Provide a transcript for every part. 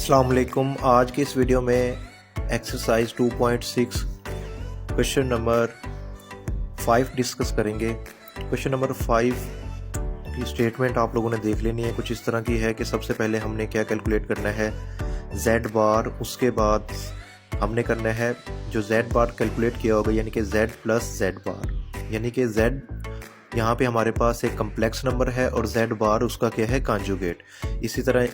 अस्सलाम वालेकुम। आज की इस वीडियो में एक्सरसाइज 2.6 क्वेश्चन नंबर 5 डिस्कस करेंगे। क्वेश्चन नंबर 5 की स्टेटमेंट आप लोगों ने देख लेनी है। कुछ इस तरह की है कि सबसे पहले हमने क्या कैलकुलेट करना है, z बार। उसके बाद हमने करना है जो z बार कैलकुलेट किया होगा यानी कि z प्लस z बार, यानी कि z यहाँ पे हमारे पास एक कम्प्लेक्स नंबर है और z बार उसका क्या है, कॉन्जुगेट। इसी तरह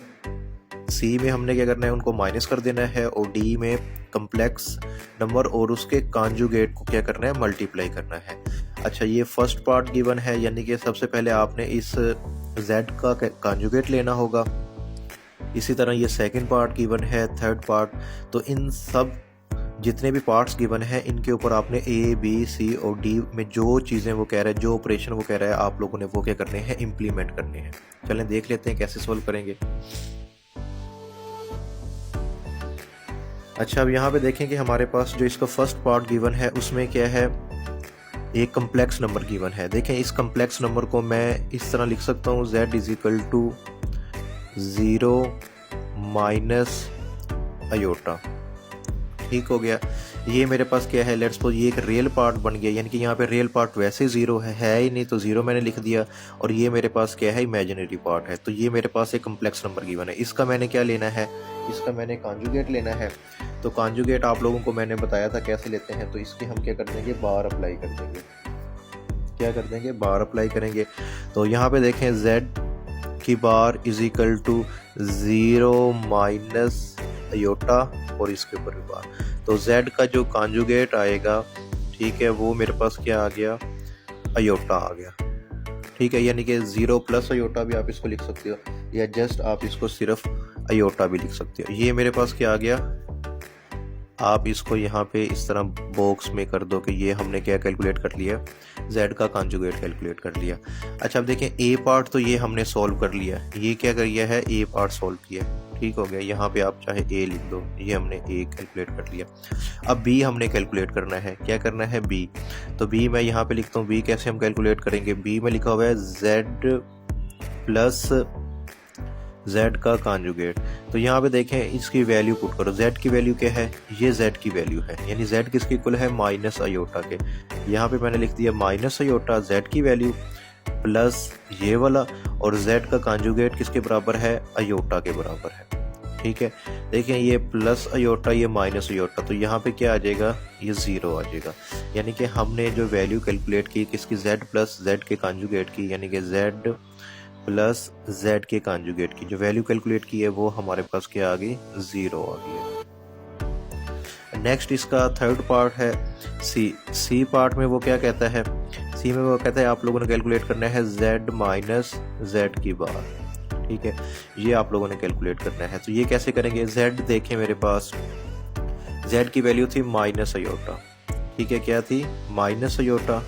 सी में हमने क्या करना है, उनको माइनस कर देना है और डी में कम्प्लेक्स नंबर और उसके कॉन्जुगेट को क्या करना है, मल्टीप्लाई करना है। अच्छा, ये फर्स्ट पार्ट गिवन है, यानी कि सबसे पहले आपने इस z का कॉन्जुगेट लेना होगा। इसी तरह ये सेकंड पार्ट गिवन है, थर्ड पार्ट। तो इन सब जितने भी पार्ट्स गिवन है इनके ऊपर आपने ए बी सी और डी में जो चीज़ें वो कह रहे हैं, जो ऑपरेशन वो कह रहा है, आप लोगों ने वो क्या करने हैं, इम्प्लीमेंट करने हैं। चलें देख लेते हैं कैसे सॉल्व करेंगे। अच्छा, अब यहाँ पे देखें कि हमारे पास जो इसका फर्स्ट पार्ट गिवन है उसमें क्या है, एक कम्प्लेक्स नंबर गिवन है। देखें इस कम्प्लेक्स नंबर को मैं इस तरह लिख सकता हूँ, z is equal to 0 minus iota. ठीक हो गया। ये मेरे पास क्या है, लेट्स सपोज ये एक रियल पार्ट बन गया, यानी कि यहाँ पे रियल पार्ट वैसे 0 है ही नहीं, तो 0 मैंने लिख दिया। और ये मेरे पास क्या है, इमेजिनरी पार्ट है। तो ये मेरे पास एक कम्प्लेक्स नंबर गिवन है। इसका मैंने क्या लेना है, इसका मैंने कॉन्जुगेट लेना है। तो कॉन्जुगेट आप लोगों को मैंने बताया था कैसे लेते हैं। तो इसकी हम क्या कर देंगे, बार अप्लाई कर देंगे। क्या कर देंगे, बार अप्लाई करेंगे। तो यहाँ पे देखें z की bar is equal to 0 minus iota और इसके ऊपर भी बार। तो z का जो कॉन्जुगेट आएगा, ठीक है, वो मेरे पास क्या आ गया, अयोटा आ गया। ठीक है, यानी कि 0 प्लस अयोटा भी आप इसको लिख सकते हो, या जस्ट आप इसको सिर्फ अयोटा भी लिख सकते हो। ये मेरे पास क्या आ गया, आप इसको यहाँ पे इस तरह बॉक्स में कर दो कि ये हमने क्या कैलकुलेट कर लिया, z का कॉन्जुगेट कैलकुलेट कर लिया। अच्छा, अब देखें a पार्ट तो ये हमने सॉल्व कर लिया, ये क्या कर लिया है, a पार्ट सॉल्व किया। ठीक हो गया। यहाँ पे आप चाहे a लिख दो, ये हमने a कैलकुलेट कर लिया। अब b हमने कैलकुलेट करना है। क्या करना है, b। तो b मैं यहाँ पे लिखता हूँ, b कैसे हम कैलकुलेट करेंगे। b में लिखा हुआ है z प्लस z का कॉन्जुगेट। तो यहाँ पे देखें इसकी वैल्यू पुट करो। z की वैल्यू क्या है, ये z की वैल्यू है, यानी z किसके इक्वल है, माइनस अयोटा के। यहाँ पे मैंने लिख दिया माइनस अयोटा, z की वैल्यू प्लस ये वाला, और z का कॉन्जुगेट किसके बराबर है, अयोटा के बराबर है। ठीक है, देखें ये प्लस अयोटा, ये माइनस अयोटा, तो यहाँ पे क्या आ जाएगा, ये 0 आ जाएगा। यानी कि हमने जो वैल्यू कैलकुलेट की किसकी, z प्लस z के कॉन्जुगेट की, यानी कि z प्लस z के कॉन्जुगेट की जो वैल्यू कैलकुलेट की है वो हमारे पास क्या आ गई, 0 आ गई। नेक्स्ट इसका थर्ड पार्ट है सी पार्ट में वो क्या कहता है, सी में वो कहता है आप लोगों ने कैलकुलेट करना है z माइनस z की बार। ठीक है, ये आप लोगों ने कैलकुलेट करना है। तो ये कैसे करेंगे, z देखें मेरे पास z की वैल्यू थी माइनस अयोटा। ठीक है, क्या थी, माइनस अयोटा।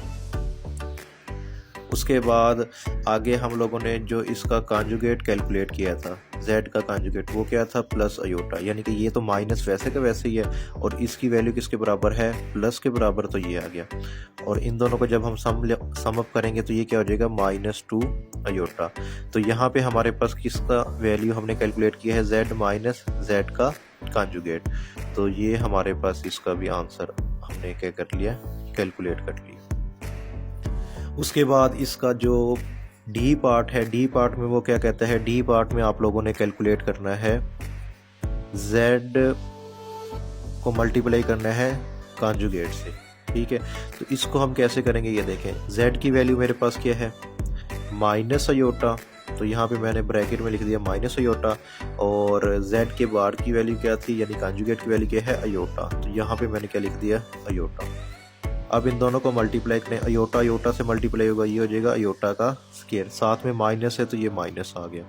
उसके बाद आगे हम लोगों ने जो इसका कॉन्जुगेट कैलकुलेट किया था, z का कॉन्जुगेट, वो क्या था, प्लस अयोटा। यानी कि ये तो माइनस वैसे का वैसे ही है और इसकी वैल्यू किसके बराबर है, प्लस के बराबर, तो ये आ गया। और इन दोनों को जब हम सम अप करेंगे तो ये क्या हो जाएगा, -2 अयोटा। तो यहाँ पे हमारे पास किसका वैल्यू हमने कैलकुलेट किया है, z माइनस z का कॉन्जुगेट। तो ये हमारे पास इसका भी आंसर हमने क्या कर लिया, कैलकुलेट कर लिया। उसके बाद इसका जो डी पार्ट है, डी पार्ट में वो क्या कहता है, डी पार्ट में आप लोगों ने कैलकुलेट करना है, z को मल्टीप्लाई करना है कॉन्जुगेट से। ठीक है, तो इसको हम कैसे करेंगे, ये देखें z की वैल्यू मेरे पास क्या है, माइनस अयोटा। तो यहाँ पे मैंने ब्रैकेट में लिख दिया माइनस अयोटा, और z के बार की वैल्यू क्या थी, यानी कॉन्जुगेट की वैल्यू क्या है, अयोटा। तो यहाँ पे मैंने क्या लिख दिया, अयोटा। अब इन दोनों को मल्टीप्लाई करें, अयोटा अयोटा से मल्टीप्लाई होगा, ये हो जाएगा अयोटा का स्क्वायर, साथ में माइनस है तो ये माइनस आ गया।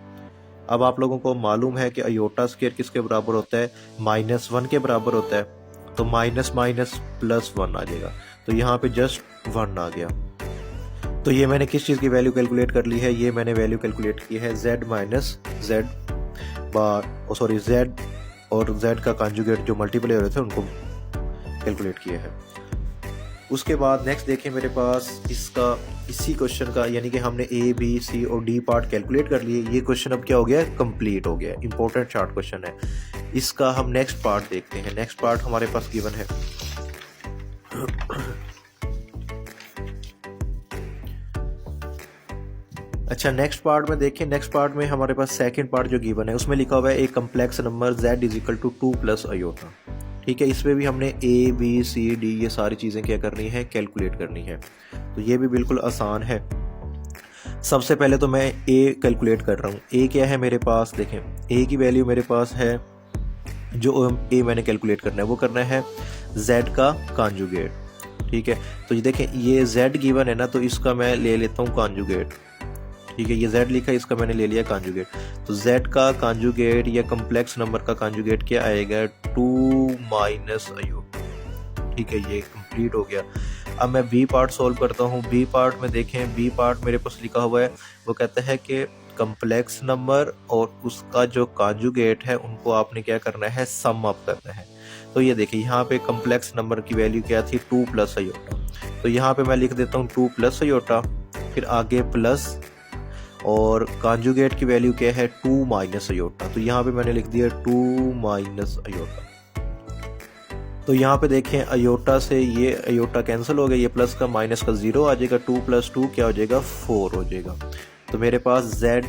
अब आप लोगों को मालूम है कि अयोटा स्क्वायर किसके बराबर होता है, -1 के बराबर होता है। तो माइनस माइनस प्लस 1 आ जाएगा, तो यहाँ पे जस्ट 1 आ गया। तो ये मैंने किस चीज़ की वैल्यू कैलकुलेट कर ली है, ये मैंने वैल्यू कैलकुलेट की है z माइनस z बार, सॉरी z और z का कॉन्जुगेट जो मल्टीप्लाई हो रहे थे उनको कैलकुलेट किए हैं। उसके बाद नेक्स्ट देखें मेरे पास इसका इसी क्वेश्चन का, यानी कि हमने ए बी सी और डी पार्ट कैलकुलेट कर लिए। ये क्वेश्चन अब क्या हो गया, कंप्लीट हो गया। इंपॉर्टेंट शार्ट क्वेश्चन है। इसका हम नेक्स्ट पार्ट देखते हैं। नेक्स्ट पार्ट हमारे पास गिवन है। अच्छा, नेक्स्ट पार्ट में देखें। नेक्स्ट पार्ट में हमारे पास सेकंड पार्ट जो गिवन है उसमें लिखा हुआ है एक complex number z is equal to 2 plus iota. ठीक है, इसमें भी हमने a b c d ये सारी चीज़ें क्या करनी है, कैलकुलेट करनी है। तो ये भी बिल्कुल आसान है। सबसे पहले तो मैं a कैलकुलेट कर रहा हूँ। a क्या है मेरे पास, देखें a की वैल्यू मेरे पास है, जो a मैंने कैलकुलेट करना है वो करना है z का कॉन्जुगेट। ठीक है, तो ये देखें ये z गिवन है ना, तो इसका मैं ले लेता हूँ कॉन्जुगेट। ठीक है, ये z लिखा है, इसका मैंने ले लिया कॉन्जुगेट। तो z का कॉन्जुगेट या कम्प्लेक्स नंबर का कॉन्जुगेट क्या आएगा, 2 माइनस अयोटा। ठीक है, ये कंप्लीट हो गया। अब मैं b पार्ट सॉल्व करता हूँ। b पार्ट में देखें, b पार्ट मेरे पास लिखा हुआ है, वो कहता है कि कम्प्लेक्स नंबर और उसका जो कॉन्जुगेट है उनको आपने क्या करना है, सम अप करना है। तो ये देखिए यहाँ पे कम्प्लेक्स नंबर की वैल्यू क्या थी, 2 प्लस अयोटा। तो यहाँ पे मैं लिख देता हूँ 2 प्लस अयोटा, फिर आगे प्लस, और कॉन्जुगेट की वैल्यू क्या है, 2 माइनस अयोटा। तो यहाँ पे मैंने लिख दिया 2 माइनस अयोटा। तो यहाँ पे देखें अयोटा से ये अयोटा कैंसिल हो गया, ये प्लस का माइनस का 0 आ जाएगा, 2 प्लस 2 क्या हो जाएगा, 4 हो जाएगा। तो मेरे पास z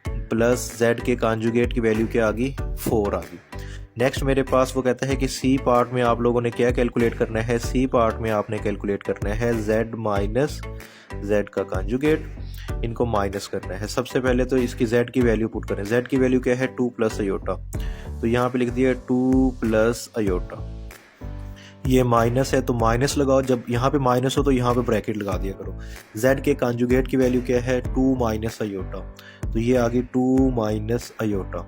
प्लस z के कॉन्जुगेट की वैल्यू क्या आ गई, 4 आ गई। नेक्स्ट मेरे पास वो कहता है कि सी पार्ट में आप लोगों ने क्या कैलकुलेट करना है, सी पार्ट में आपने कैलकुलेट करना है z माइनस z का कॉन्जुगेट, इनको माइनस करना है। सबसे पहले तो इसकी z की वैल्यू पुट करें। z की वैल्यू क्या है, 2 प्लस अयोटा। तो यहाँ पे लिख दिया 2 प्लस अयोटा, ये माइनस है तो माइनस लगाओ, जब यहाँ पे माइनस हो तो यहाँ पे ब्रैकेट लगा दिया करो। z के कॉन्जुगेट की वैल्यू क्या है, 2 माइनस अयोटा। तो ये आ गई 2 माइनस अयोटा।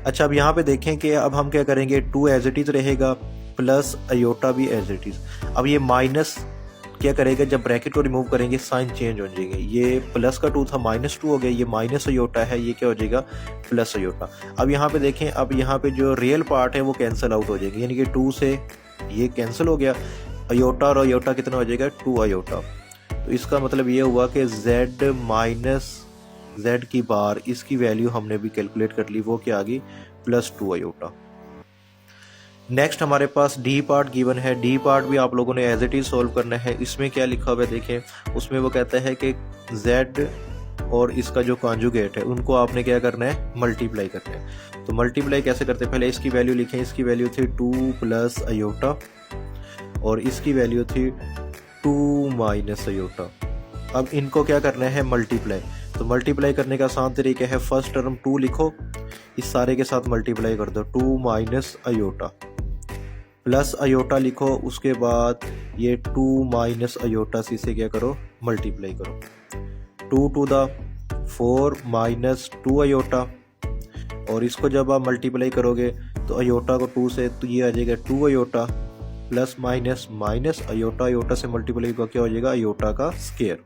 अच्छा, अब यहाँ पे देखें कि अब हम क्या करेंगे, 2 एज इट इज रहेगा, प्लस अयोटा भी एज इट इज। अब ये माइनस क्या करेगा, जब ब्रैकेट को रिमूव करेंगे साइन चेंज हो जाएंगे। ये प्लस का 2 था, माइनस 2 हो गया, ये माइनस अयोटा है, ये क्या हो जाएगा, प्लस अयोटा। अब यहाँ पे देखें, अब यहाँ पे जो रियल पार्ट है वो कैंसिल आउट हो जाएंगे, यानी कि 2 से ये कैंसिल हो गया, अयोटा और अयोटा कितना हो जाएगा, 2 अयोटा। तो इसका मतलब ये हुआ कि z माइनस z की बार इसकी वैल्यू हमने भी कैलकुलेट कर ली, वो क्या आ गई, प्लस 2 अयोटा। नेक्स्ट हमारे पास डी पार्ट गिवन है। डी पार्ट भी आप लोगों ने एज इट इज सॉल्व करना है। इसमें क्या लिखा हुआ है देखें, उसमें वो कहता है कि z और इसका जो कॉन्जुगेट है उनको आपने क्या करना है, मल्टीप्लाई करना है। तो मल्टीप्लाई कैसे करते हैं, पहले इसकी वैल्यू लिखें। इसकी वैल्यू थी 2 प्लस अयोटा और इसकी वैल्यू थी 2 माइनस अयोटा। अब इनको क्या करना है, मल्टीप्लाई। तो मल्टीप्लाई करने का आसान तरीका है, फर्स्ट टर्म 2 लिखो, इस सारे के साथ मल्टीप्लाई कर दो, 2 माइनस अयोटा, प्लस अयोटा लिखो, उसके बाद ये 2 माइनस अयोटा से इसे क्या करो, मल्टीप्लाई करो। 2 टू द 4 माइनस 2 अयोटा, और इसको जब आप मल्टीप्लाई करोगे तो अयोटा को 2 से, तो ये आ जाएगा 2 iota, plus minus minus iota, iota से मल्टीप्लाई को क्या हो जाएगा, अयोटा का स्क्वायर।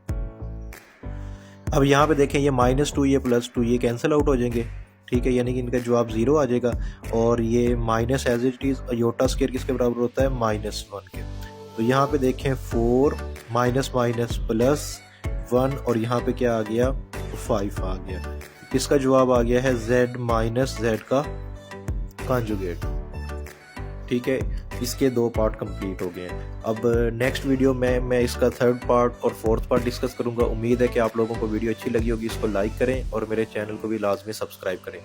अब यहाँ पे देखें, ये -2 ये +2 ये कैंसिल आउट हो जाएंगे। ठीक है, यानी कि इनका जवाब 0 आ जाएगा। और ये minus as it is iota square किसके बराबर होता है, -1 के। तो यहाँ पे देखें 4 माइनस माइनस +1 और यहाँ पे क्या आ गया, 5 आ गया। इसका जवाब आ गया है z माइनस z का कॉन्जुगेट। ठीक है, इसके 2 पार्ट कंप्लीट हो गए हैं। अब नेक्स्ट वीडियो में मैं इसका 3rd पार्ट और 4th पार्ट डिस्कस करूंगा। उम्मीद है कि आप लोगों को वीडियो अच्छी लगी होगी। इसको लाइक करें और मेरे चैनल को भी लाजमी सब्सक्राइब करें।